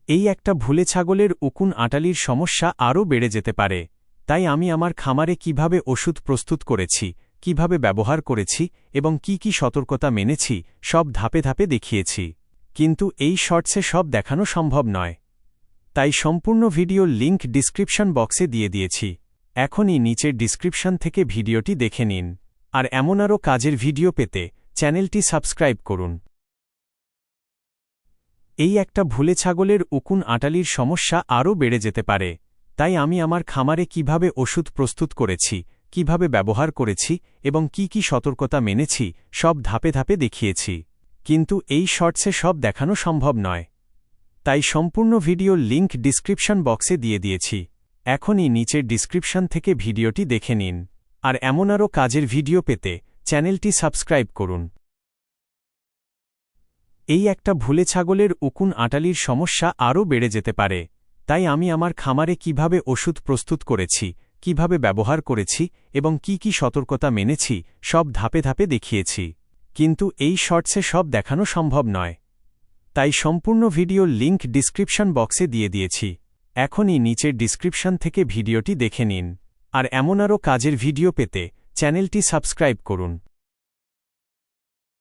এই একটা ভুলে ছাগলের উকুন আঁটালির সমস্যা আরও বেড়ে যেতে পারে। তাই আমি আমার খামারে কিভাবে ওষুধ প্রস্তুত করেছি, কিভাবে ব্যবহার করেছি এবং কি কি সতর্কতা মেনেছি সব ধাপে ধাপে দেখিয়েছি। কিন্তু এই শর্টসে সব দেখানো সম্ভব নয়। তাই সম্পূর্ণ ভিডিওর লিঙ্ক ডিসক্রিপশন বক্সে দিয়ে দিয়েছি। এখনই নিচের ডিসক্রিপশন থেকে ভিডিওটি দেখে নিন। আর এমন আরও কাজের ভিডিও পেতে চ্যানেলটি সাবস্ক্রাইব করুন। এই একটা ভুলে ছাগলের উকুন আঁটালির সমস্যা আরও বেড়ে যেতে পারে। তাই আমি আমার খামারে কিভাবে ওষুধ প্রস্তুত করেছি, কিভাবে ব্যবহার করেছি এবং কি কি সতর্কতা মেনেছি সব ধাপে ধাপে দেখিয়েছি। কিন্তু এই শর্টসে সব দেখানো সম্ভব নয়। তাই সম্পূর্ণ ভিডিওর লিঙ্ক ডিসক্রিপশন বক্সে দিয়ে দিয়েছি। এখনই নিচের ডিসক্রিপশন থেকে ভিডিওটি দেখে নিন। আর এমন আরও কাজের ভিডিও পেতে চ্যানেলটি সাবস্ক্রাইব করুন। এই একটা ভুলে ছাগলের উকুন আঁটালির সমস্যা আরও বেড়ে যেতে পারে। তাই আমি আমার খামারে কিভাবে ওষুধ প্রস্তুত করেছি, কিভাবে ব্যবহার করেছি এবং কি কি সতর্কতা মেনেছি সব ধাপে ধাপে দেখিয়েছি। কিন্তু এই শর্টসে সব দেখানো সম্ভব নয়। তাই সম্পূর্ণ ভিডিওর লিঙ্ক ডিসক্রিপশন বক্সে দিয়ে দিয়েছি। এখনই নিচের ডিসক্রিপশন থেকে ভিডিওটি দেখে নিন। আর এমন আরও কাজের ভিডিও পেতে চ্যানেলটি সাবস্ক্রাইব করুন।